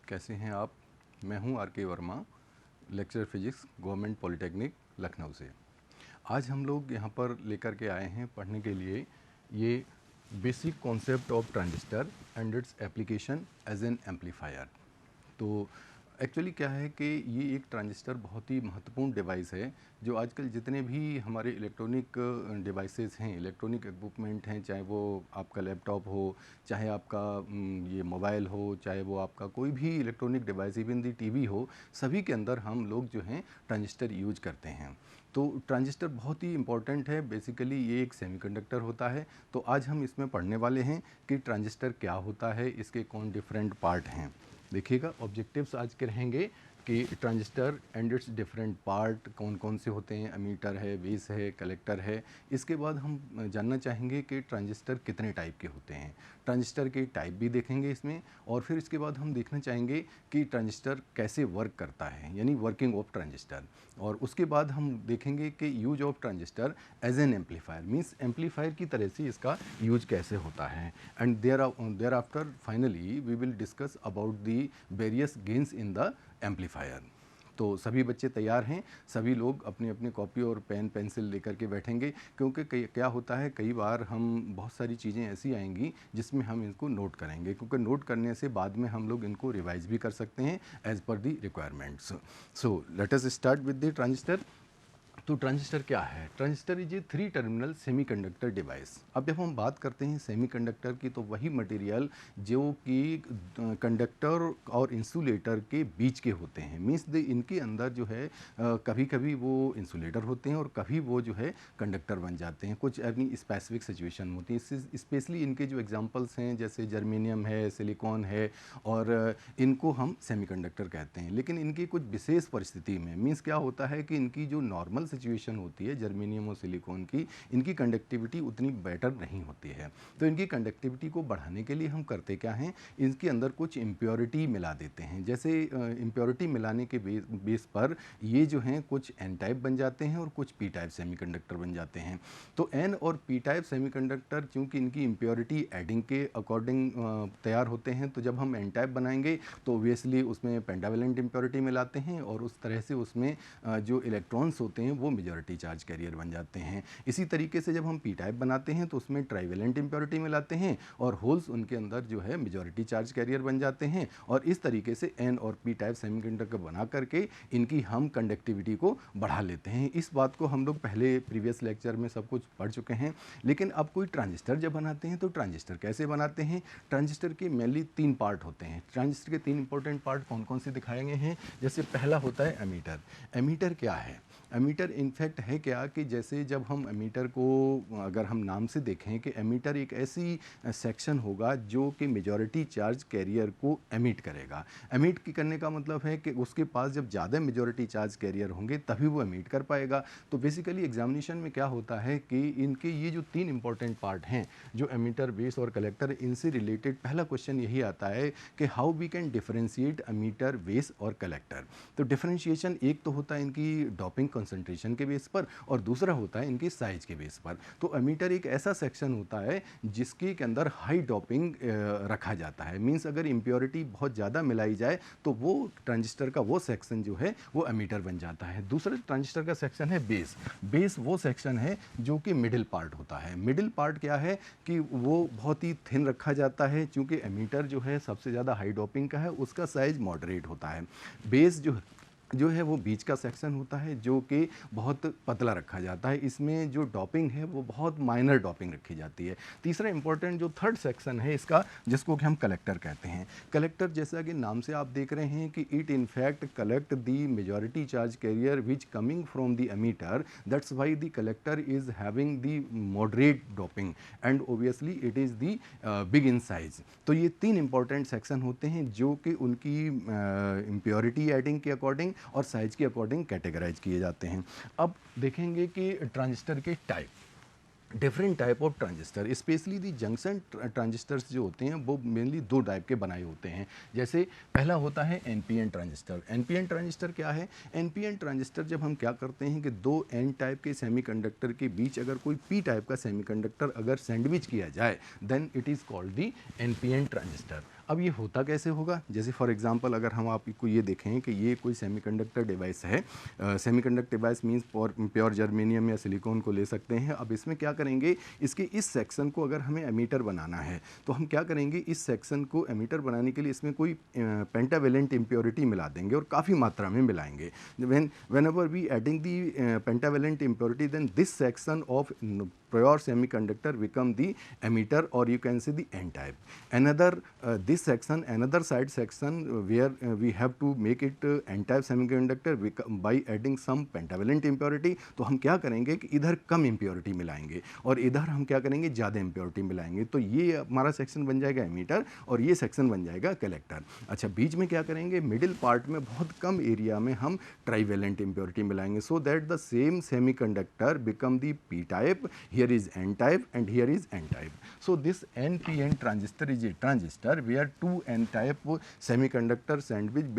कैसे हैं आप? मैं हूं आर के Verma, lecturer physics, government polytechnic Lucknow से। आज हम लोग यहाँ पर लेकर के आए हैं पढ़ने के लिए ये basic concept of transistor and its application as an amplifier. तो एक्चुअली क्या है कि ये एक ट्रांजिस्टर बहुत ही महत्वपूर्ण डिवाइस है जो आजकल जितने भी हमारे इलेक्ट्रॉनिक डिवाइसेस हैं, इलेक्ट्रॉनिक इक्विपमेंट हैं, चाहे वो आपका लैपटॉप हो, चाहे आपका ये मोबाइल हो, चाहे वो आपका कोई भी electronic device, even the TV हो, सभी के अंदर हम लोग जो हैं ट्रांजिस्टर यूज करते हैं। तो ट्रांजिस्टर बहुत ही इंपॉर्टेंट है। बेसिकली ये एक सेमीकंडक्टर होता है। तो आज हम इसमें पढ़ने वाले हैं कि ट्रांजिस्टर क्या होता है, इसके कौन डिफरेंट पार्ट हैं। देखिएगा, ऑब्जेक्टिव्स आज के रहेंगे कि transistor and it's different part कौन कौन से होते हैं। एमीटर है, बेस है, कलेक्टर है। इसके बाद हम जानना चाहेंगे कि ट्रांजिस्टर कितने टाइप के होते हैं, ट्रांजिस्टर के टाइप भी देखेंगे इसमें। और फिर इसके बाद हम देखना चाहेंगे कि ट्रांजिस्टर कैसे वर्क करता है, यानी वर्किंग ऑफ ट्रांजिस्टर। और उसके बाद हम देखेंगे कि use of transistor as an amplifier, means amplifier की तरह से इसका यूज कैसे होता है। And thereafter finally we will discuss about the various gains in the amplifier. तो सभी बच्चे तैयार हैं, सभी लोग अपनी अपनी कॉपी और पेन पेंसिल लेकर के बैठेंगे, क्योंकि क्या होता है कई बार हम बहुत सारी चीज़ें ऐसी आएंगी जिसमें हम इनको नोट करेंगे, क्योंकि नोट करने से बाद में हम लोग इनको रिवाइज भी कर सकते हैं एज पर the requirements. So let us start with the transistor. तो ट्रांजिस्टर क्या है? Transistor is a 3 terminal semiconductor device. अब जब हम बात करते हैं सेमीकंडक्टर की, तो वही मटेरियल जो कि कंडक्टर और इंसुलेटर के बीच के होते हैं। मीन्स इनके अंदर जो है कभी कभी वो इंसुलेटर होते हैं और कभी वो जो है कंडक्टर बन जाते हैं। कुछ अपनी स्पेसिफिक सिचुएशन होती है। स्पेशली इनके जो एग्जांपल्स हैं जैसे जर्मेनियम है, सिलिकॉन है, और इनको हम सेमीकंडक्टर कहते हैं। लेकिन इनकी कुछ विशेष परिस्थिति में, मीन्स क्या होता है कि इनकी जो नॉर्मल सिचुएशन होती है जर्मेनियम और सिलिकॉन की, इनकी कंडक्टिविटी उतनी बेटर नहीं होती है। तो इनकी कंडक्टिविटी को बढ़ाने के लिए हम करते क्या हैं, इसके अंदर कुछ इम्प्योरिटी मिला देते हैं। जैसे इम्प्योरिटी मिलाने के बेस पर ये जो हैं कुछ एन टाइप बन जाते हैं और कुछ पी टाइप सेमीकंडक्टर बन जाते हैं। तो एन और पी टाइप सेमीकंडक्टर चूंकि इनकी इम्प्योरिटी एडिंग के अकॉर्डिंग तैयार होते हैं, तो जब हम एन टाइप बनाएंगे तो ऑब्वियसली उसमें पेंटावेलेंट इम्प्योरिटी मिलाते हैं और उस तरह से उसमें जो इलेक्ट्रॉन्स होते हैं वो मेजॉरिटी चार्ज कैरियर बन जाते हैं। इसी तरीके से जब हम पी टाइप बनाते हैं तो उसमें ट्राइवेलेंट इम्प्योरिटी मिलाते हैं और होल्स उनके अंदर जो है मेजॉरिटी चार्ज कैरियर बन जाते हैं। और इस तरीके से एन और पी टाइप सेमीकंडक्टर बना करके इनकी हम कंडक्टिविटी को बढ़ा लेते हैं। इस बात को हम लोग पहले प्रीवियस लेक्चर में सब कुछ पढ़ चुके हैं। लेकिन अब कोई ट्रांजिस्टर जब बनाते हैं तो ट्रांजिस्टर कैसे बनाते हैं? ट्रांजिस्टर के मेनली 3 पार्ट होते हैं। ट्रांजिस्टर के 3 इंपॉर्टेंट पार्ट कौन कौन से दिखाए गए हैं? जैसे पहला होता है एमीटर। एमीटर क्या है? एमीटर इनफैक्ट है क्या कि जैसे जब हम एमीटर को अगर हम नाम से देखें कि एमीटर एक ऐसी सेक्शन होगा जो कि मेजॉरिटी चार्ज कैरियर को एमिट करेगा। एमिट करने का मतलब है कि उसके पास जब ज़्यादा मेजॉरिटी चार्ज कैरियर होंगे तभी वो एमिट कर पाएगा। तो बेसिकली एग्जामिनेशन में क्या होता है कि इनके ये जो 3 इंपॉर्टेंट पार्ट हैं, जो एमीटर, बेस और कलेक्टर, इनसे रिलेटेड पहला क्वेश्चन यही आता है कि how we can differentiate emitter, base और कलेक्टर। तो डिफरेंशिएशन एक तो होता है इनकी डॉपिंग कंसंट्रेशन के बेस पर और दूसरा होता है इनकी साइज के बेस पर। तो एमीटर एक ऐसा सेक्शन होता है जिसके के अंदर हाई डॉपिंग रखा जाता है। मींस अगर इम्प्योरिटी बहुत ज़्यादा मिलाई जाए तो वो ट्रांजिस्टर का वो सेक्शन जो है वो एमीटर बन जाता है। दूसरा ट्रांजिस्टर का सेक्शन है बेस। बेस वो सेक्शन है जो कि मिडिल पार्ट होता है। मिडिल पार्ट क्या है कि वो बहुत ही थिन रखा जाता है, क्योंकि एमीटर जो है सबसे ज़्यादा हाई डॉपिंग का है, उसका साइज मॉडरेट होता है। बेस जो है वो बीच का सेक्शन होता है जो कि बहुत पतला रखा जाता है। इसमें जो डॉपिंग है वो बहुत माइनर डॉपिंग रखी जाती है। तीसरा इंपॉर्टेंट जो थर्ड सेक्शन है इसका, जिसको कि हम कलेक्टर कहते हैं। कलेक्टर जैसा कि नाम से आप देख रहे हैं कि it in fact collect the majority charge carrier which coming from the emitter, that's why the collector is having the moderate doping and obviously it is the big in size. तो ये 3 इंपॉर्टेंट सेक्शन होते हैं जो कि उनकी impurity adding के according और size के अकॉर्डिंग कैटेगराइज किए जाते हैं। अब देखेंगे कि ट्रांजिस्टर के type, different type of transistor, specially the junction transistors जो होते हैं वो मेनली 2 टाइप के बनाए होते हैं। जैसे पहला होता है एनपीएन ट्रांजिस्टर। एनपीएन ट्रांजिस्टर क्या है? एनपीएन ट्रांजिस्टर जब हम क्या करते हैं कि 2 एन टाइप के सेमीकंडक्टर के बीच अगर कोई पी टाइप का सेमीकंडक्टर अगर सैंडविच किया जाए, then it is called the NPN transistor. अब ये होता कैसे होगा, जैसे फॉर एग्जांपल अगर हम आपको ये देखें कि ये कोई सेमीकंडक्टर डिवाइस है, semiconductor device means pure germanium या सिलिकॉन को ले सकते हैं। अब इसमें क्या करेंगे, इसके इस सेक्शन को अगर हमें एमीटर बनाना है तो हम क्या करेंगे, इस सेक्शन को एमीटर बनाने के लिए इसमें कोई पेंटावेलेंट इम्प्योरिटी मिला देंगे और काफ़ी मात्रा में मिलाएंगे। whenever we adding the pentavalent impurity, then this section of pure semiconductor become the emitter, or you can say the n type. Another this section, another side section where we have to make it n type semiconductor by adding some pentavalent impurity. तो हम क्या करेंगे कि इधर कम impurity मिलाएंगे और इधर हम क्या करेंगे, ज़्यादा इम्प्योरिटी मिलाएंगे। तो ये हमारा सेक्शन बन जाएगा एमीटर और ये सेक्शन बन जाएगा कलेक्टर। अच्छा, बीच में क्या करेंगे, मिडिल पार्ट में बहुत कम एरिया में हम ट्राइवेलेंट इम्प्योरिटी मिलाएंगे, so that the same semiconductor become the P type, here is an type and here is an type. So this NPN transistor is a transistor where two N type semiconductor sandwich,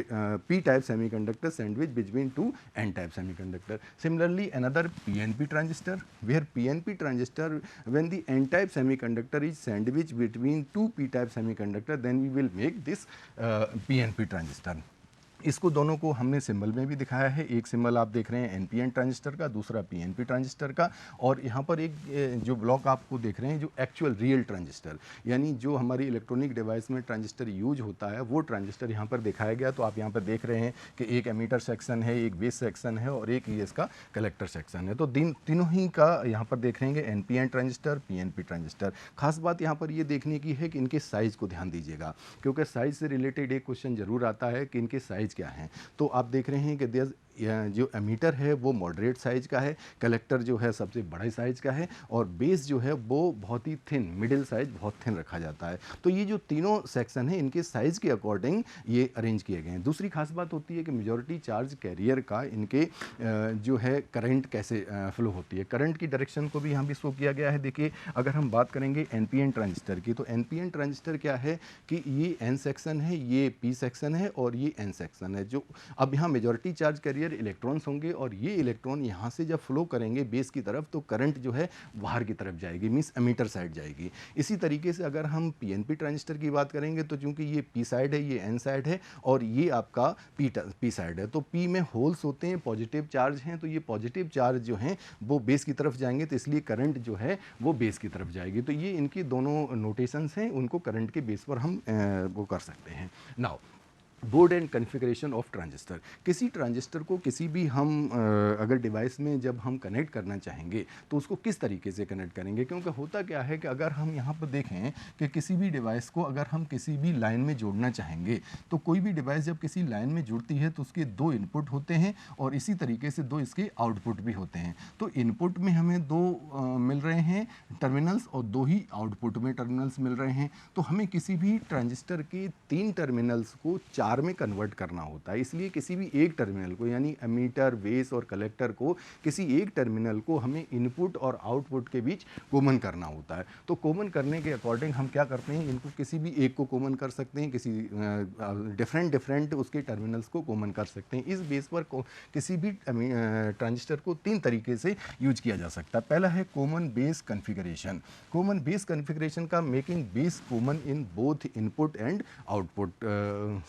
P type semiconductor sandwich between two N type semiconductor. Similarly, another PNP transistor, where PNP transistor, when the N type semiconductor is sandwiched between two P type semiconductor, then we will make this PNP transistor. इसको दोनों को हमने symbol में भी दिखाया है। एक symbol आप देख रहे हैं NPN ट्रांजिस्टर का, दूसरा PNP ट्रांजिस्टर का, और यहाँ पर एक जो ब्लॉक आपको देख रहे हैं जो एक्चुअल रियल ट्रांजिस्टर, यानी जो हमारी इलेक्ट्रॉनिक डिवाइस में ट्रांजिस्टर यूज होता है वो ट्रांजिस्टर यहाँ पर दिखाया गया। तो आप यहाँ पर देख रहे हैं कि एक एमीटर सेक्शन है, एक बेस सेक्शन है और एक ये इसका कलेक्टर सेक्शन है। तो तीनों ही का यहाँ पर देख रहे हैं NPN ट्रांजिस्टर, PNP ट्रांजिस्टर। खास बात यहाँ पर ये देखने की है कि इनके साइज़ को ध्यान दीजिएगा, क्योंकि साइज़ से रिलेटेड एक क्वेश्चन जरूर आता है कि इनके साइज़ क्या हैं। तो आप देख रहे हैं कि जो एमीटर है वो मॉडरेट साइज का है, कलेक्टर जो है सबसे बड़े साइज का है और बेस जो है वो बहुत ही थिन, मिडिल साइज बहुत थिन रखा जाता है। तो ये जो तीनों सेक्शन है इनके साइज के अकॉर्डिंग ये अरेंज किए गए हैं। दूसरी खास बात होती है कि मेजॉरिटी चार्ज कैरियर का इनके जो है करंट कैसे फ्लो होती है, करंट की डायरेक्शन को भी यहाँ भी शो किया गया है। देखिए, अगर हम बात करेंगे NPN ट्रांजिस्टर की, तो NPN ट्रांजिस्टर क्या है कि ये N सेक्शन है, ये P सेक्शन है और ये N सेक्शन है। जो अब यहाँ मेजॉरिटी चार्ज कैरियर इलेक्ट्रॉन्स होंगे और ये इलेक्ट्रॉन यहाँ से जब फ्लो करेंगे बेस की तरफ तो करंट जो है बाहर की तरफ जाएगी, मींस एमीटर साइड जाएगी। इसी तरीके से अगर हम PNP ट्रांजिस्टर की बात करेंगे तो चूंकि ये P साइड है, ये N साइड है और ये आपका P साइड है, तो P में होल्स होते हैं, पॉजिटिव चार्ज हैं, तो ये पॉजिटिव चार्ज जो हैं वो बेस की तरफ जाएंगे, तो इसलिए करंट जो है वो बेस की तरफ जाएगी। तो ये इनकी दोनों नोटेशंस हैं, उनको करंट के बेस पर हम वो कर सकते हैं। Now board and configuration of transistor. किसी ट्रांजिस्टर को किसी भी हम अगर डिवाइस में जब हम कनेक्ट करना चाहेंगे तो उसको किस तरीके से कनेक्ट करेंगे, क्योंकि होता क्या है कि अगर हम यहाँ पर देखें कि किसी भी डिवाइस को अगर हम किसी भी लाइन में जोड़ना चाहेंगे तो कोई भी डिवाइस जब किसी लाइन में जुड़ती है तो उसके दो इनपुट होते हैं और इसी तरीके से दो इसके आउटपुट भी होते हैं। तो इनपुट में हमें दो मिल रहे हैं टर्मिनल्स और दो ही आउटपुट में टर्मिनल्स मिल रहे हैं। तो हमें किसी भी ट्रांजिस्टर के 3 टर्मिनल्स को 4 में कन्वर्ट करना होता है, इसलिए किसी भी एक टर्मिनल को यानी एमीटर, बेस और कलेक्टर को किसी एक टर्मिनल को हमें इनपुट और आउटपुट के बीच कॉमन करना होता है। तो कॉमन करने के अकॉर्डिंग हम क्या करते हैं, इनको किसी भी एक को कॉमन कर सकते हैं, किसी डिफरेंट उसके टर्मिनल्स को कॉमन कर सकते हैं। इस बेस पर किसी भी ट्रांजिस्टर को 3 तरीके से यूज किया जा सकता है। पहला है common base configuration. Common base configuration का making base common in both input and output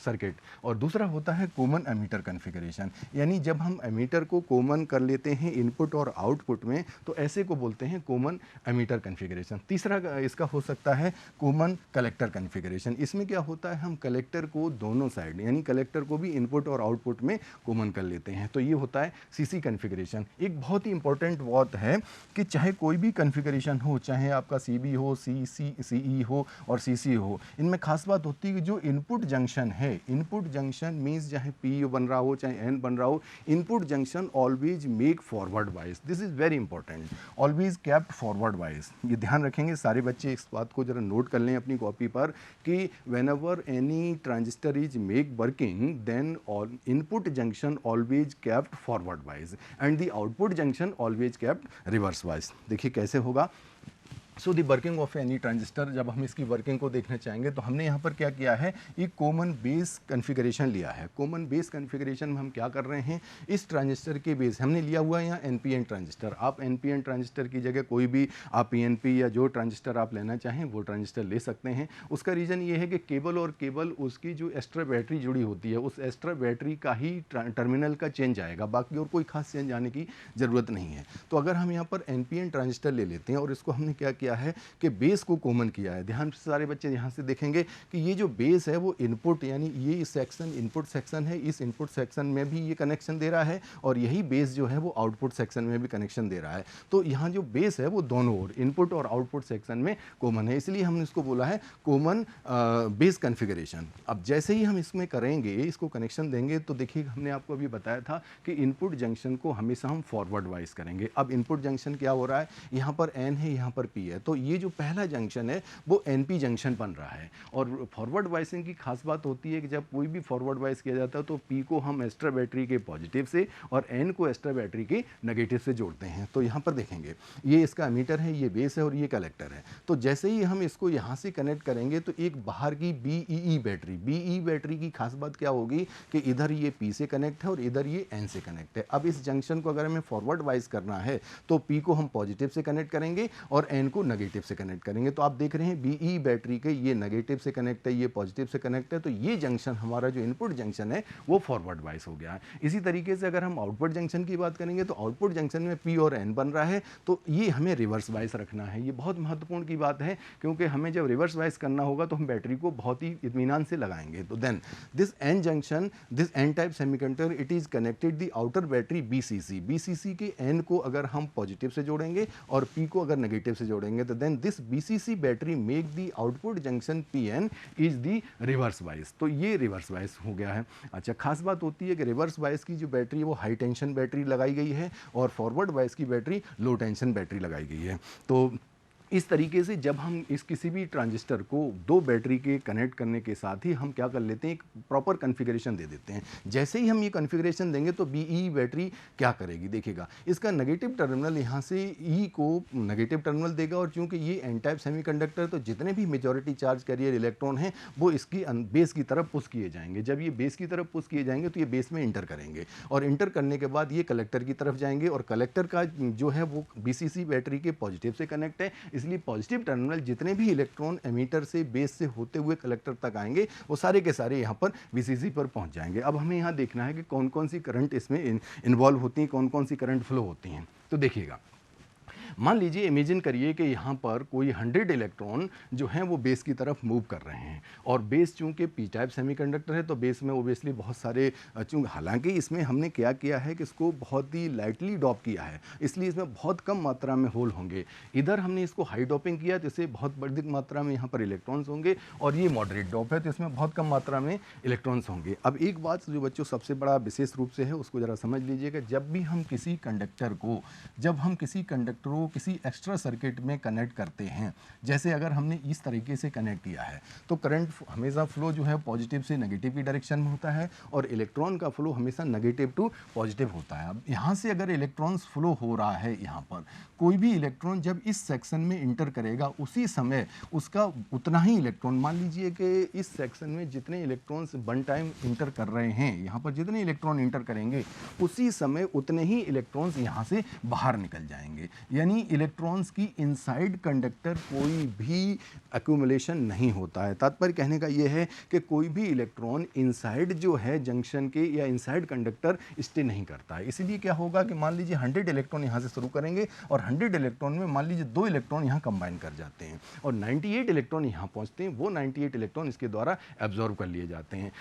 circuit. और दूसरा होता है कॉमन एमीटर कॉन्फ़िगरेशन, यानी जब हम एमीटर को कॉमन कर लेते हैं इनपुट और आउटपुट में तो ऐसे को बोलते हैं कॉमन एमीटर कॉन्फ़िगरेशन। तीसरा इसका हो सकता है कॉमन कलेक्टर कॉन्फ़िगरेशन। इसमें क्या होता है, हम कलेक्टर को दोनों साइड यानी कलेक्टर को भी इनपुट और आउटपुट में कॉमन कर लेते हैं, तो ये होता है CC कॉन्फ़िगरेशन। एक बहुत ही इंपॉर्टेंट बात है कि चाहे कोई भी कॉन्फ़िगरेशन हो, चाहे आपका CB हो, CE हो और CC हो, इनमें खास बात होती है कि जो इनपुट जंक्शन है, इनपुट जंक्शन मीन्स चाहे P बन रहा हो चाहे N बन रहा हो, input junction always make forward wise. This is very important, always kept forward wise. ये ध्यान रखेंगे सारे बच्चे, इस बात को जरा नोट कर लें अपनी कॉपी पर कि whenever any transistor is make working then all input junction always kept forward wise and the output junction always kept reverse wise. देखिए कैसे होगा, so the working of any transistor, जब हम इसकी वर्किंग को देखना चाहेंगे तो हमने यहाँ पर क्या किया है, एक कॉमन बेस कॉन्फ़िगरेशन लिया है। कॉमन बेस कॉन्फ़िगरेशन में हम क्या कर रहे हैं, इस ट्रांजिस्टर के बेस हमने लिया हुआ है यहाँ एनपीएन ट्रांजिस्टर। आप एनपीएन ट्रांजिस्टर की जगह कोई भी आप पीएनपी या जो ट्रांजिस्टर आप लेना चाहें वो ट्रांजिस्टर ले सकते हैं। उसका रीज़न ये है कि केबल और केबल उसकी जो एक्स्ट्रा बैटरी जुड़ी होती है उस एक्स्ट्रा बैटरी का ही टर्मिनल का चेंज आएगा, बाकी और कोई खास चेंज आने की ज़रूरत नहीं है। तो अगर हम यहाँ पर एनपीएन ट्रांजिस्टर ले लेते हैं और इसको हमने क्या किया है कि बेस को कॉमन किया है। ध्यान से सारे बच्चे यहाँ से देखेंगे कि ये जो बेस है वो इनपुट, यानी ये सेक्शन इनपुट सेक्शन है, इस इनपुट सेक्शन में भी ये कनेक्शन दे रहा है और यही बेस जो है वो आउटपुट सेक्शन में भी कनेक्शन दे रहा है। तो यहाँ जो बेस है वो दोनों ओर इनपुट और आउटपुट सेक्शन में कॉमन है, इसलिए हमने इसको बोला है कॉमन बेस कॉन्फ़िगरेशन। अब जैसे ही हम इसमें करेंगे, इसको कनेक्शन देंगे, तो देखिए हमने आपको अभी बताया था कि इनपुट जंक्शन को हमेशा हम फॉरवर्ड वाइज करेंगे। अब इनपुट जंक्शन क्या हो रहा है, यहाँ पर एन है, यहाँ पर पी है, तो ये जो पहला जंक्शन है वो एनपी जंक्शन बन रहा है। और फॉरवर्ड वाइसिंग की खास बात होती है कि जब कोई भी फॉरवर्ड वाइस किया जाता है तो पी को हम एक्स्ट्रा बैटरी के पॉजिटिव से और एन को एक्स्ट्रा बैटरी के नेगेटिव से जोड़ते हैं। तो यहाँ पर देखेंगे ये इसका एमीटर है, ये बेस है और ये कलेक्टर है। तो जैसे ही हम इसको यहाँ से कनेक्ट करेंगे तो एक बाहर की बीईई बैटरी की खास बात क्या होगी कि इधर ये पी से कनेक्ट है और इधर ये एन से कनेक्ट है। अब इस जंक्शन को अगर हमें फॉरवर्ड वाइज करना है तो पी को हम पॉजिटिव से कनेक्ट करेंगे और एन को नेगेटिव से कनेक्ट करेंगे। तो आप देख रहे हैं बीई बैटरी के ये नेगेटिव से कनेक्ट है, ये पॉजिटिव से कनेक्ट है, तो ये जंक्शन हमारा जो इनपुट जंक्शन है वो फॉरवर्ड वाइज हो गया है। इसी तरीके से अगर हम आउटपुट जंक्शन की बात करेंगे तो आउटपुट जंक्शन में पी और एन बन रहा है, तो ये हमें रिवर्स वाइज रखना है। ये बहुत महत्वपूर्ण की बात है क्योंकि हमें जब रिवर्स वाइज करना होगा तो हम बैटरी को बहुत ही इत्मीनान से लगाएंगे। तो then this N junction, this N type semiconductor, it is connected the outer battery BCC के एन को अगर हम पॉजिटिव से जोड़ेंगे और पी को अगर नेगेटिव से जोड़ेंगे तो then this BCC battery make the output junction PN is the reverse wise. तो ये रिवर्स वाइज हो गया है। अच्छा, खास बात होती है कि रिवर्स वाइज की जो बैटरी है वो हाई टेंशन बैटरी लगाई गई है और फॉरवर्ड वाइज की बैटरी लो टेंशन बैटरी लगाई गई है। तो इस तरीके से जब हम इस किसी भी ट्रांजिस्टर को दो बैटरी के कनेक्ट करने के साथ ही हम क्या कर लेते हैं, एक प्रॉपर कॉन्फ़िगरेशन दे देते हैं। जैसे ही हम ये कॉन्फ़िगरेशन देंगे तो बीई बैटरी क्या करेगी, देखिएगा इसका नेगेटिव टर्मिनल यहाँ से ई को नेगेटिव टर्मिनल देगा और चूंकि ये एन टाइप सेमीकंडक्टर तो जितने भी मेजॉरिटी चार्ज कैरियर इलेक्ट्रॉन हैं वो इसकी बेस की तरफ पुश किए जाएंगे। जब ये बेस की तरफ पुश किए जाएंगे तो ये बेस में इंटर करेंगे और इंटर करने के बाद ये कलेक्टर की तरफ जाएंगे और कलेक्टर का जो है वो बीसीसी बैटरी के पॉजिटिव से कनेक्ट है, इसलिए पॉजिटिव टर्मिनल जितने भी इलेक्ट्रॉन एमीटर से बेस से होते हुए कलेक्टर तक आएंगे वो सारे के सारे यहाँ पर वीसीसी पर पहुँच जाएंगे। अब हमें यहाँ देखना है कि कौन कौन सी करंट इसमें इन्वॉल्व होती हैं, कौन कौन सी करंट फ्लो होती हैं। तो देखिएगा, मान लीजिए इमेजिन करिए कि यहाँ पर कोई 100 इलेक्ट्रॉन जो हैं वो बेस की तरफ मूव कर रहे हैं और बेस चूंकि पी टाइप सेमीकंडक्टर है तो बेस में ओबियसली बहुत सारे चूँकि हालांकि इसमें हमने क्या किया है कि इसको बहुत ही लाइटली डॉप किया है, इसलिए इसमें बहुत कम मात्रा में होल होंगे। इधर हमने इसको हाई डॉपिंग किया तो इससे बहुत बड़ी मात्रा में यहाँ पर इलेक्ट्रॉन्स होंगे और ये मॉडरेट डॉप है तो इसमें बहुत कम मात्रा में इलेक्ट्रॉन्स होंगे। अब एक बात जो बच्चों सबसे बड़ा विशेष रूप से है उसको ज़रा समझ लीजिएगा, जब भी हम किसी कंडक्टर को किसी एक्स्ट्रा सर्किट में कनेक्ट करते हैं, जैसे अगर हमने इस तरीके से कनेक्ट किया है तो करंट हमेशा फ्लो जो है पॉजिटिव से नेगेटिव की डायरेक्शन में होता है और इलेक्ट्रॉन का फ्लो हमेशा नेगेटिव टू पॉजिटिव होता है। अब यहाँ से अगर इलेक्ट्रॉन्स फ्लो हो रहा है, यहाँ पर कोई भी इलेक्ट्रॉन जब इस सेक्शन में इंटर करेगा उसी समय उसका उतना ही इलेक्ट्रॉन, मान लीजिए कि इस सेक्शन में जितने इलेक्ट्रॉन्स वन टाइम इंटर कर रहे हैं, यहाँ पर जितने इलेक्ट्रॉन इंटर करेंगे उसी समय उतने ही इलेक्ट्रॉन्स यहाँ से बाहर निकल जाएंगे। यानी इलेक्ट्रॉन्स की इनसाइड कंडक्टर कोई भी एक्यूमुलेशन नहीं होता है। तात्पर्य कहने का यह है कि कोई भी इलेक्ट्रॉन इनसाइड जो है जंक्शन के या इनसाइड कंडक्टर स्टे नहीं करता है। इसलिए क्या होगा कि मान लीजिए 100 इलेक्ट्रॉन यहाँ से शुरू करेंगे और 100 इलेक्ट्रॉन में मान लीजिए 2 इलेक्ट्रॉन यहाँ कंबाइन कर जाते हैं और 98 इलेक्ट्रॉन यहाँ पहुँचते हैं, वो 98 इलेक्ट्रॉन इसके द्वारा एब्जॉर्ब कर लिए जाते हैं।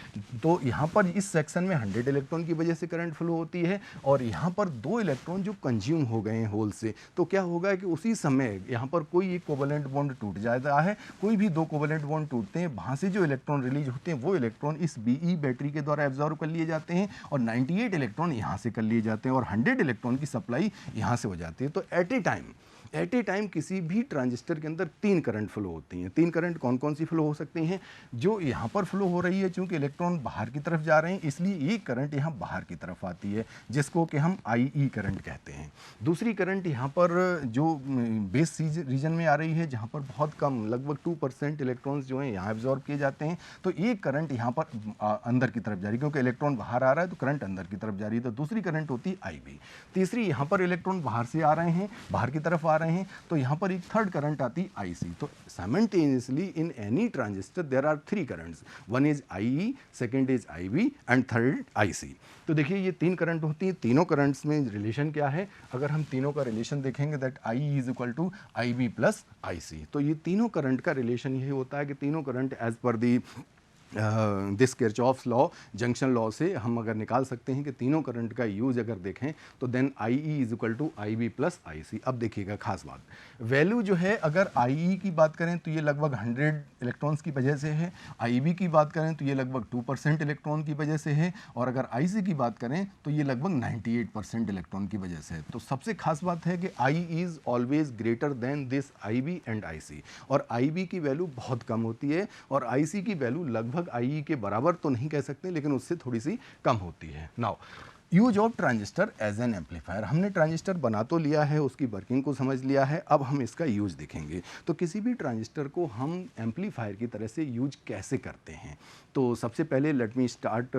तो यहाँ पर इस सेक्शन में 100 इलेक्ट्रॉन की वजह से करंट फ्लो होती है और यहाँ पर 2 इलेक्ट्रॉन जो कंज्यूम हो गए हैं होल से, तो क्या होगा कि उसी समय यहाँ पर कोई एक कोवेलेंट बॉन्ड टूट जाता है, कोई भी 2 कोवेलेंट बॉन्ड टूटते हैं, वहाँ से जो इलेक्ट्रॉन रिलीज होते हैं वो इलेक्ट्रॉन इस बीई बैटरी के द्वारा एब्जॉर्ब कर लिए जाते हैं और 98 इलेक्ट्रॉन यहाँ से कर लिए जाते हैं और 100 इलेक्ट्रॉन की सप्लाई यहाँ से हो जाती है। तो at a time at a time किसी भी ट्रांजिस्टर के अंदर 3 करंट फ्लो होती हैं। 3 करंट कौन कौन सी फ्लो हो सकती हैं? जो यहाँ पर फ्लो हो रही है, चूंकि इलेक्ट्रॉन बाहर की तरफ जा रहे हैं इसलिए एक करंट यहाँ बाहर की तरफ आती है जिसको कि हम IE करंट कहते हैं। दूसरी करंट यहाँ पर जो बेस रीजन में आ रही है जहाँ पर बहुत कम लगभग 2% इलेक्ट्रॉन्स जो हैं यहाँ एब्जॉर्ब किए जाते हैं, तो एक करंट यहाँ पर अंदर की तरफ जा रही है, क्योंकि इलेक्ट्रॉन बाहर आ रहा है तो करंट अंदर की तरफ जा रही है, तो दूसरी करंट होती है IB। तीसरी यहाँ पर इलेक्ट्रॉन बाहर से आ रहे हैं, बाहर की तरफ आ रहे हैं, तो यहाँ पर एक थर्ड करंट आती है IC। तो simultaneously in any transistor there are 3 currents, one is IE, second is IB and third IC। तो देखिए ये 3 करंट होती हैं, तीनों करंट्स में रिलेशन क्या है? अगर हम तीनों का रिलेशन देखेंगे that IE is equal to IB plus IC। तो ये तीनों करंट का रिलेशन यही होता है कि तीनों करंट एज पर the this Kirchhoff's law, junction law से हम अगर निकाल सकते हैं कि तीनों करंट का यूज अगर देखें तो then IE is equal to IB plus IC। अब देखिएगा खास बात, वैल्यू जो है अगर IE की बात करें तो ये लगभग 100 इलेक्ट्रॉन्स की वजह से है, IB की बात करें तो ये लगभग 2% इलेक्ट्रॉन की वजह से है, और अगर IC की बात करें तो ये लगभग 98% इलेक्ट्रॉन की वजह से है। तो सबसे खास बात है कि I is always greater than this IB and IC, और IB की वैल्यू बहुत कम होती है और IC की वैल्यू लगभग IE के बराबर तो नहीं कह सकते लेकिन उससे थोड़ी सी कम होती है। Now use of transistor as an amplifier, हमने ट्रांजिस्टर बना तो लिया है, उसकी वर्किंग को समझ लिया है, अब हम इसका यूज देखेंगे। तो किसी भी ट्रांजिस्टर को हम एम्पलीफायर की तरह से यूज कैसे करते हैं? तो सबसे पहले let me start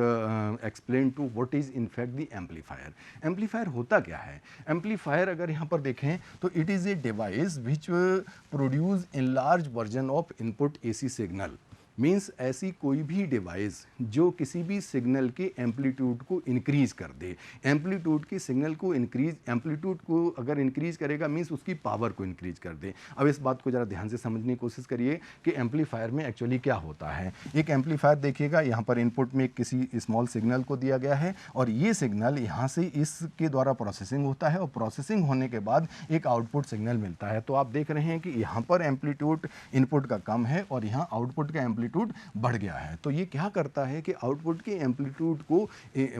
explain to what is in fact the amplifier. Amplifier होता क्या है? एम्पलीफायर अगर यहाँ पर देखें तो it is a device which produce in large version of input AC signal. Means ऐसी कोई भी डिवाइस जो किसी भी सिग्नल के एम्पलीट्यूड को इंक्रीज कर दे, एम्पलीट्यूड के सिग्नल को एम्पलीट्यूड को अगर इंक्रीज करेगा मीन्स उसकी पावर को इंक्रीज कर दे। अब इस बात को ज़रा ध्यान से समझने की कोशिश करिए कि एम्पलीफायर में एक्चुअली क्या होता है। एक एम्पलीफायर देखिएगा, यहाँ पर इनपुट में किसी स्मॉल सिग्नल को दिया गया है और ये सिग्नल यहाँ से इसके द्वारा प्रोसेसिंग होता है और प्रोसेसिंग होने के बाद एक आउटपुट सिग्नल मिलता है। तो आप देख रहे हैं कि यहाँ पर एम्पलीट्यूड इनपुट का कम है और यहाँ आउटपुट का एम्पलीट्यूड बढ़ गया है। तो ये क्या करता है कि आउटपुट के एम्पलीट्यूड को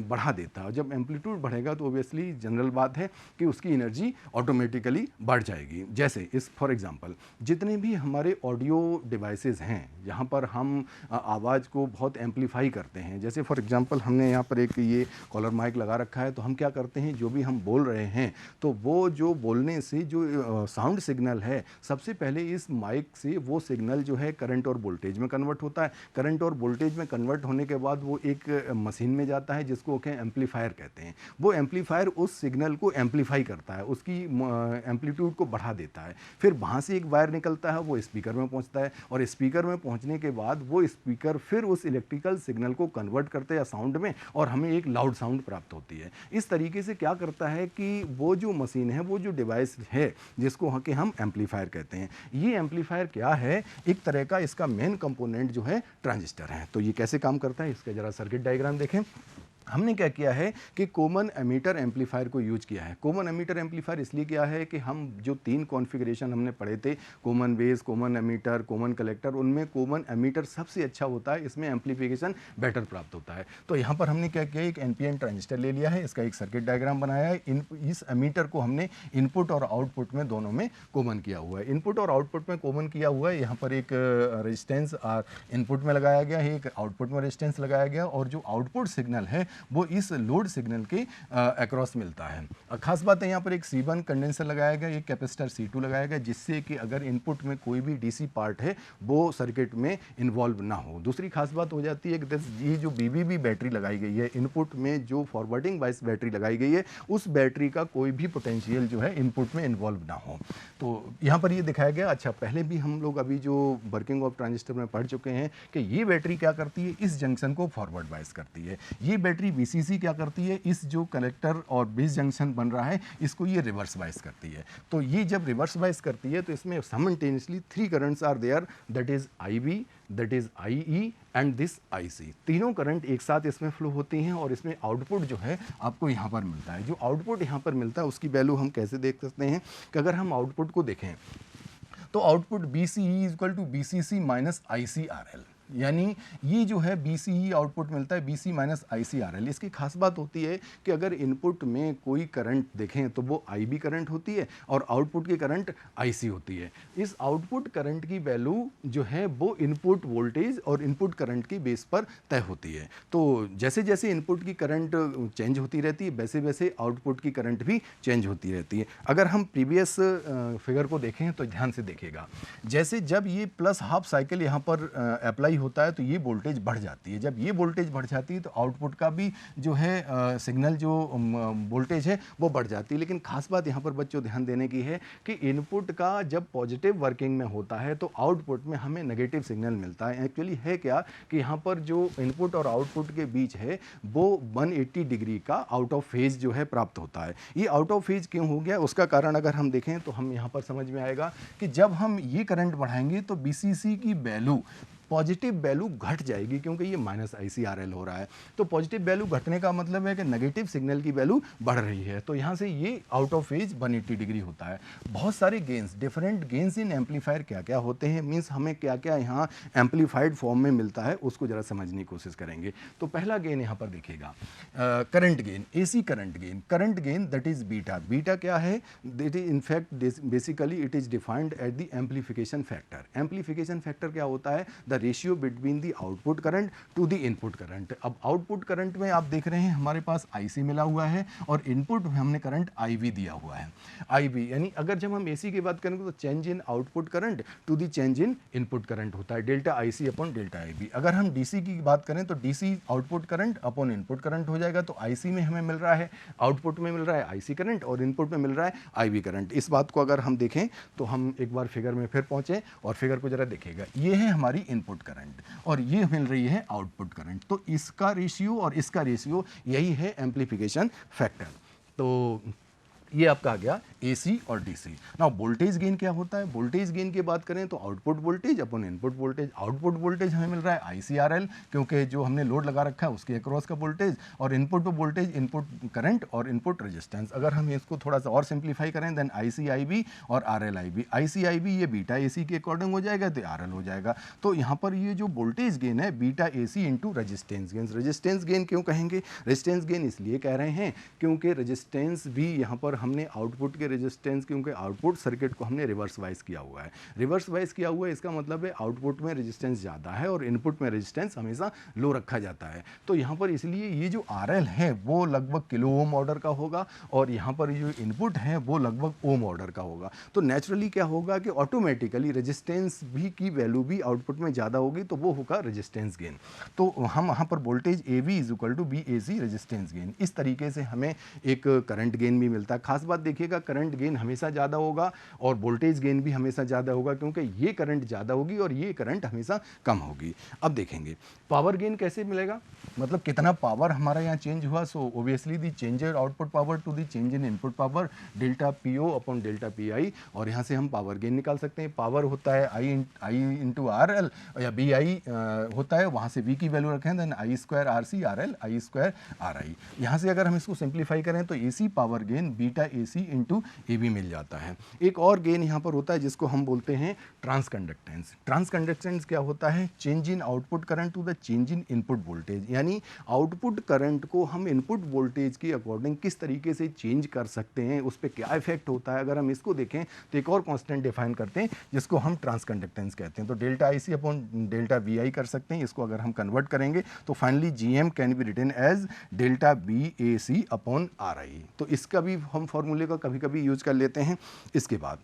बढ़ा देता है। जब एम्पलीट्यूड बढ़ेगा तो ऑब्वियसली जनरल बात है कि उसकी एनर्जी ऑटोमेटिकली बढ़ जाएगी। जैसे इस फॉर एग्जांपल जितने भी हमारे ऑडियो डिवाइसेस हैं जहाँ पर हम आवाज़ को बहुत एम्पलीफाई करते हैं, जैसे फॉर एग्जांपल हमने यहाँ पर एक ये कॉलर माइक लगा रखा है, तो हम क्या करते हैं जो भी हम बोल रहे हैं तो वो जो बोलने से जो साउंड सिग्नल है सबसे पहले इस माइक से वो सिग्नल जो है करंट और वोल्टेज में कन्वर्ट होता है। करंट और वोल्टेज में कन्वर्ट होने के बाद वो एक मशीन में जाता है जिसको कि एम्पलीफायर कहते हैं। वो एम्पलीफायर उस सिग्नल को एम्पलीफाई करता है, उसकी एम्पलीट्यूड को बढ़ा देता है। फिर वहाँ से एक वायर निकलता है, वो स्पीकर में पहुँचता है और स्पीकर में पहुँचने के बाद वो स्पीकर फिर उस इलेक्ट्रिकल सिग्नल को कन्वर्ट करते हैं साउंड में और हमें एक लाउड साउंड प्राप्त होती है। इस तरीके से क्या करता है कि वो जो मशीन है, वो जो डिवाइस है जिसको कि हम एम्पलीफायर कहते हैं, ये एम्पलीफायर क्या है? एक तरह का इसका मेन कंपोनेंट जो है ट्रांजिस्टर है। तो ये कैसे काम करता है इसका जरा सर्किट डायग्राम देखें। हमने क्या किया है कि कॉमन एमीटर एम्पलीफायर को यूज किया है। कॉमन एमीटर एम्पलीफायर इसलिए किया है कि हम जो 3 कॉन्फ़िगरेशन हमने पढ़े थे, common base, common ammeter, common collector, उनमें कॉमन एमीटर सबसे अच्छा होता है, इसमें एम्पलीफिकेशन बेटर प्राप्त होता है। तो यहाँ पर हमने क्या किया, एक NPN ट्रांजिस्टर ले लिया है, इसका एक सर्किट डायग्राम बनाया है। इस एमीटर को हमने इनपुट और आउटपुट में दोनों में कॉमन किया हुआ है। इनपुट और आउटपुट में कॉमन किया हुआ है, यहाँ पर एक रेजिस्टेंस इनपुट में लगाया गया है, एक आउटपुट में रेजिस्टेंस लगाया गया और जो आउटपुट सिग्नल है वो इस लोड सिग्नल के अक्रॉस मिलता है। खास बात है यहाँ पर एक C1 कंडेंसर लगाया गया, एक कैपेसिटर C2 लगाया गया, जिससे कि अगर इनपुट में कोई भी DC पार्ट है वो सर्किट में इन्वॉल्व ना हो। दूसरी खास बात हो जाती है कि ये जो BBB बैटरी लगाई गई है, इनपुट में जो फॉरवर्डिंग बायस बैटरी लगाई गई है, उस बैटरी का कोई भी पोटेंशियल जो है इनपुट में इन्वॉल्व ना हो। तो यहाँ पर ये दिखाया गया। अच्छा, पहले भी हम लोग अभी जो वर्किंग ऑफ ट्रांजिस्टर में पढ़ चुके हैं कि ये बैटरी क्या करती है, इस जंक्शन को फॉरवर्ड बायस करती है। ये बैटरी VCC क्या करती है, इस जो कलेक्टर और बेस जंक्शन बन रहा है इसको ये रिवर्स बायस करती है। तो ये जब रिवर्स बायस करती है तो इसमें simultaneously 3 currents are there, that is IB, that is IE and this IC। तीनों करंट एक साथ इसमें फ्लो होती हैं और इसमें आउटपुट जो है आपको यहाँ पर मिलता है। जो आउटपुट यहाँ पर मिलता है उसकी वैल्यू हम कैसे देख सकते हैं कि अगर हम आउटपुट को देखें तो output BCE equal to BCC minus ICRL। यानी ये जो है BCE आउटपुट मिलता है BC माइनस ICRL। इसकी खास बात होती है कि अगर इनपुट में कोई करंट देखें तो वो IB करंट होती है और आउटपुट की करंट IC होती है। इस आउटपुट करंट की वैल्यू जो है वो इनपुट वोल्टेज और इनपुट करंट की बेस पर तय होती है। तो जैसे जैसे इनपुट की करंट चेंज होती रहती है वैसे वैसे आउटपुट की करंट भी चेंज होती रहती है। अगर हम प्रीवियस फिगर को देखें तो ध्यान से देखिएगा, जैसे जब ये प्लस हाफ साइकिल यहाँ पर अप्लाई होता है तो ये वोल्टेज बढ़ जाती है। जब ये वोल्टेज बढ़ जाती है तो आउटपुट का भी जो है सिग्नल जो वोल्टेज है वो बढ़ जाती है। लेकिन खास बात यहाँ पर बच्चों ध्यान देने की है कि इनपुट का जब पॉजिटिव वर्किंग में होता है तो आउटपुट में हमें नेगेटिव सिग्नल मिलता है। एक्चुअली है क्या कि यहाँ पर जो इनपुट और आउटपुट के बीच है वो 180 डिग्री का आउट ऑफ फेज जो है प्राप्त होता है। ये आउट ऑफ फेज क्यों हो गया उसका कारण अगर हम देखें तो हम यहाँ पर समझ में आएगा कि जब हम ये करंट बढ़ाएंगे तो BCC की वैल्यू पॉजिटिव वैल्यू घट जाएगी क्योंकि ये माइनस ICRL हो रहा है। तो पॉजिटिव वैल्यू घटने का मतलब है कि नेगेटिव सिग्नल की वैल्यू बढ़ रही है। तो यहाँ से ये आउट ऑफ फेज 180 डिग्री होता है। बहुत सारे गेन्स, डिफरेंट गेन्स इन एम्पलीफायर क्या क्या होते हैं, मीन्स हमें क्या क्या यहाँ एम्पलीफाइड फॉर्म में मिलता है उसको ज़रा समझने की कोशिश करेंगे। तो पहला गेन यहाँ पर देखिएगा current gain, AC current gain that is beta. Beta क्या है, that is in fact basically it is defined at the amplification factor. Amplification factor क्या होता है, the ratio between the output current to the input current. अब output current में आप देख रहे हैं हमारे पास IC मिला हुआ है और इनपुट में हमने करंट IB दिया हुआ है। IB यानी अगर जब हम AC की बात करेंगे तो change in output current to the change in input current होता है, delta IC upon delta IB। अगर हम DC की बात करें तो DC output current upon input current हो जाएगा। तो IC में हमें मिल रहा है, आउटपुट में मिल रहा है IC करंट और इनपुट में मिल रहा है IB करंट। इस बात को अगर हम देखें तो हम एक बार फिगर में फिर पहुंचे और फिगर को जरा देखिएगा। ये है हमारी इनपुट करंट और ये मिल रही है आउटपुट करंट। तो इसका रेशियो और इसका रेशियो यही है एम्पलीफिकेशन फैक्टर। तो ये आपका आ गया AC और DC। नाउ वोल्टेज गेन क्या होता है, वोल्टेज गेन की बात करें तो आउटपुट वोल्टेज अपन इनपुट वोल्टेज। आउटपुट वोल्टेज हमें मिल रहा है ICRL क्योंकि जो हमने लोड लगा रखा है उसके अक्रॉस का वोल्टेज, और इनपुट वोल्टेज इनपुट करंट और इनपुट रेजिस्टेंस। अगर हम इसको थोड़ा सा और सिंप्लीफाई करें देन IC/IB और RL/IB। IC/IB ये बीटा AC के अकॉर्डिंग हो जाएगा तो RL हो जाएगा। तो यहाँ पर ये जो वोल्टेज गेन है beta AC into resistance gain. Resistance gain क्यों कहेंगे, रजिस्टेंस गेन इसलिए कह रहे हैं क्योंकि रजिस्टेंस भी यहाँ पर हमने आउटपुट के रेजिस्टेंस, क्योंकि आउटपुट सर्किट को हमने रिवर्स वाइज किया हुआ है। रिवर्स वाइज किया हुआ है इसका मतलब है आउटपुट में रेजिस्टेंस ज़्यादा है और इनपुट में रेजिस्टेंस हमेशा लो रखा जाता है। तो यहाँ पर इसलिए ये जो RL है वो लगभग किलो ओम ऑर्डर का होगा और यहाँ पर जो इनपुट है वो लगभग ओम ऑर्डर का होगा। तो नेचुरली क्या होगा कि ऑटोमेटिकली रेजिस्टेंस भी की वैल्यू भी आउटपुट में ज़्यादा होगी तो वो होगा रेजिस्टेंस गेन। तो हम यहाँ पर voltage AV is equal to BAC resistance gain. इस तरीके से हमें एक करंट गेन भी मिलता है। खास बात देखिएगा करंट गेन हमेशा ज़्यादा होगा और वोल्टेज गेन भी हमेशा ज़्यादा होगा क्योंकि ये करंट ज़्यादा होगी और ये करंट हमेशा कम होगी। अब देखेंगे पावर गेन कैसे मिलेगा, मतलब कितना पावर हमारा यहाँ चेंज हुआ। So obviously the change in output power to the change in input power delta PO upon delta PI, और यहाँ से हम पावर गेन निकाल सकते हैं। पावर होता है I इंटू RL या BI होता है, वहाँ से V की वैल्यू रखें then I² RC RL I² RI। यहाँ से अगर हम इसको सिंप्लीफाई करें तो AC power gain beta AC into AB मिल जाता है। एक और गेन यहाँ पर होता है जिसको हम बोलते हैं ट्रांसकंडक्टेंस। ट्रांसकंडक्टेंस क्या होता है, change in output current to the change in input voltage, यानी आउटपुट करंट को हम इनपुट वोल्टेज के अकॉर्डिंग किस तरीके से चेंज कर सकते हैं, उस पर क्या इफेक्ट होता है। अगर हम इसको देखें तो एक और कांस्टेंट डिफाइन करते हैं जिसको हम ट्रांसकंडक्टेंस कहते हैं। तो delta IC upon delta VI कर सकते हैं। इसको अगर हम कन्वर्ट करेंगे तो finally GM can be written as delta BAC upon RI। तो इसका भी हम फॉर्मूले का कभी कभी यूज कर लेते हैं। इसके बाद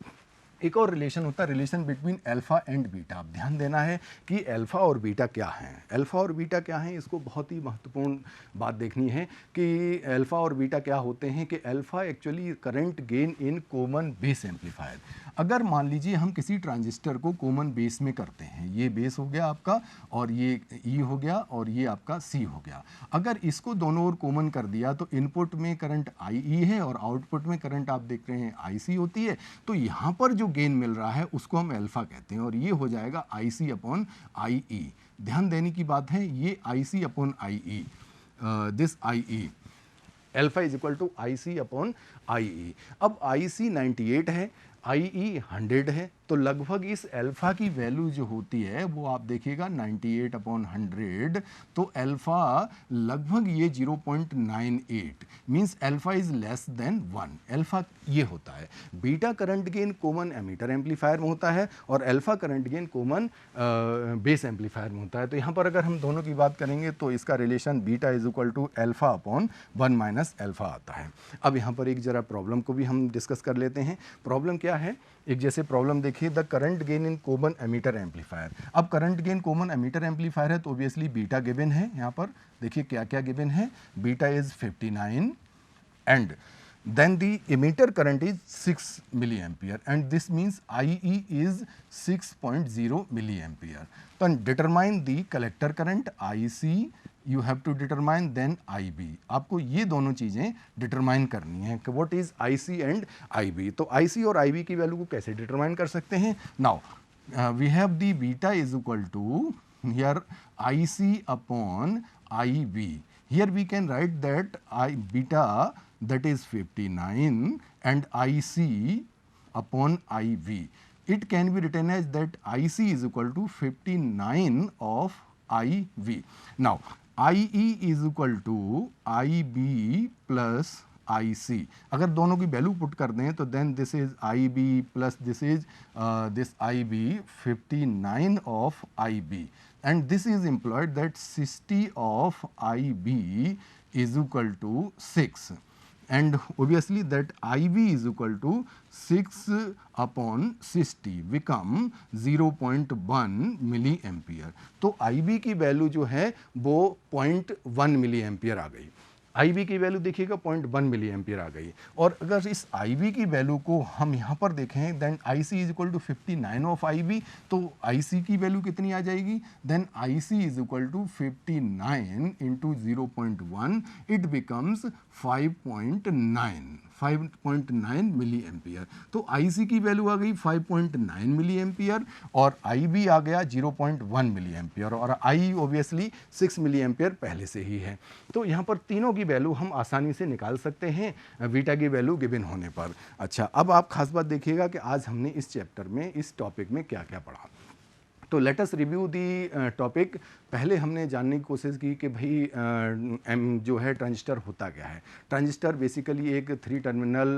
एक और रिलेशन होता है, relation between alpha and beta. अब ध्यान देना है कि अल्फा और बीटा क्या हैं। अल्फा और बीटा क्या हैं, इसको बहुत ही महत्वपूर्ण बात देखनी है कि अल्फा और बीटा क्या होते हैं। कि alpha actually current gain in common base amplifier. अगर मान लीजिए हम किसी ट्रांजिस्टर को कॉमन बेस में करते हैं, ये बेस हो गया आपका और ये E हो गया और ये आपका C हो गया। अगर इसको दोनों ओर कॉमन कर दिया तो इनपुट में करंट IE है और आउटपुट में करंट आप देख रहे हैं IC होती है। तो यहाँ पर जो गेन मिल रहा है उसको हम अल्फा कहते हैं और ये हो जाएगा IC अपॉन IE। ध्यान देने की बात है, ये IC upon IE, this IE alpha is equal to IC upon IE। अब IC 98 है, IE 100 है, तो लगभग इस अल्फ़ा की वैल्यू जो होती है वो आप देखिएगा 98/100, तो अल्फ़ा लगभग ये 0.98 means alpha is less than 1। Alpha ये होता है। Beta current gain common emitter amplifier में होता है और alpha current gain common base amplifier में होता है। तो यहाँ पर अगर हम दोनों की बात करेंगे तो इसका relation beta is equal to alpha upon 1 minus alpha आता है। अब यहाँ पर एक जरा प्रॉब्लम को भी हम डिस्कस कर लेते हैं। प्रॉब्लम क्या है, एक जैसे प्रॉब्लम देखिए, the current gain in common emitter amplifier. अब current gain common emitter amplifier है तो ऑब्वियसली बीटा गिवन है। यहाँ पर देखिए क्या क्या गिवन है, beta is 59 and then the emitter current is 6 milliampere and this means IE is 6.0 milliampere. Then determine the collector current IC, you have to determine then IB. आपको ये दोनों चीज़ें डिटरमाइन करनी है कि what is IC and IB। तो IC और IB की वैल्यू को कैसे डिटरमाइन कर सकते हैं। Now we have the beta is equal to here IC upon IB. Here we can write that beta that is 59 and IC upon IB. It can be written as that IC is equal to 59 of IB. Now IE is equal to IB plus IC। अगर दोनों की value put कर दें तो then this is IB plus this is this IB 59 of IB and this is employed that 60 of IB is equal to 6 and obviously that IB is equal to 6 upon 60 become 0.1 milli ampere. तो IB की value जो है वो 0.1 milli ampere आ गई। IB की value देखिएगा 0.1 milli ampere आ गई। और अगर इस IB की वैल्यू को हम यहाँ पर देखें then IC is equal to 59 of IB, तो IC की वैल्यू कितनी आ जाएगी, then IC is equal to 59 into 0.1 it becomes 5.9 milli ampere. तो IC की वैल्यू आ गई 5.9 मिली एम्पियर और IB आ गया 0.1 मिली एम्पियर और I ऑब्वियसली 6 मिली एम्पियर पहले से ही है। तो यहाँ पर तीनों की वैल्यू हम आसानी से निकाल सकते हैं बीटा की वैल्यू गिवन होने पर। अच्छा, अब आप खास बात देखिएगा कि आज हमने इस चैप्टर में इस टॉपिक में क्या क्या पढ़ा। तो let us review the topic. पहले हमने जानने की कोशिश की कि भाई जो है ट्रांजिस्टर होता क्या है। ट्रांजिस्टर बेसिकली एक 3 टर्मिनल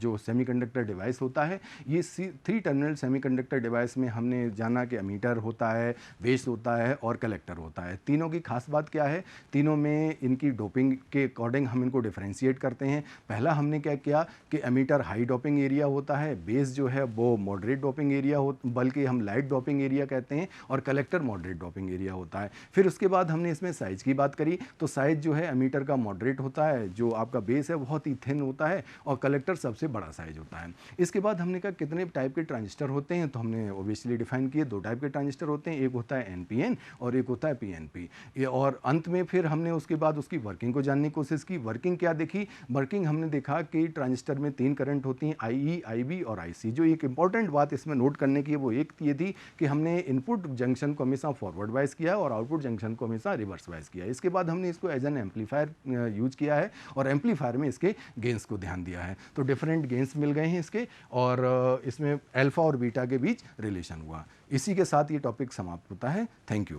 जो सेमीकंडक्टर डिवाइस होता है। ये 3 टर्मिनल सेमीकंडक्टर डिवाइस में हमने जाना कि एमीटर होता है, बेस होता है और कलेक्टर होता है। तीनों की खास बात क्या है, तीनों में इनकी डोपिंग के अकॉर्डिंग हम इनको डिफ्रेंशिएट करते हैं। पहला हमने क्या किया कि एमीटर हाई डोपिंग एरिया होता है, बेस जो है वो मॉडरेट डोपिंग एरिया हो, बल्कि हम लाइट डोपिंग एरिया कहते हैं, और कलेक्टर मॉडरेट डोपिंग एरिया होता है। फिर उसके बाद हमने इसमें साइज की बात करी, तो साइज जो है एमीटर का मॉडरेट होता है, जो आपका बेस है बहुत ही थिन होता है और कलेक्टर सबसे बड़ा साइज होता है। इसके बाद हमने कहा कितने टाइप के ट्रांजिस्टर होते हैं, तो हमने ओबियसली डिफाइन किए 2 टाइप के ट्रांजिस्टर होते हैं, एक होता है NPN और एक होता है PNP। और अंत में फिर हमने उसके बाद उसकी वर्किंग को जानने की कोशिश की। वर्किंग क्या देखी, वर्किंग हमने देखा कि ट्रांजिस्टर में 3 करंट होती हैं, IE, IB और IC। जो एक इंपॉर्टेंट बात इसमें नोट करने की है वो एक ये थी कि हमने इनपुट जंक्शन को हमेशा फॉरवर्ड वाइज किया और आउटपुट जंक्शन को हमेशा रिवर्स वाइज किया। इसके बाद हमने इसको एज एन एम्पलीफायर यूज किया है और एम्पलीफायर में इसके गेंस को ध्यान दिया है। तो डिफरेंट गेंस मिल गए हैं इसके और इसमें अल्फा और बीटा के बीच रिलेशन हुआ। इसी के साथ ये टॉपिक समाप्त होता है। Thank you.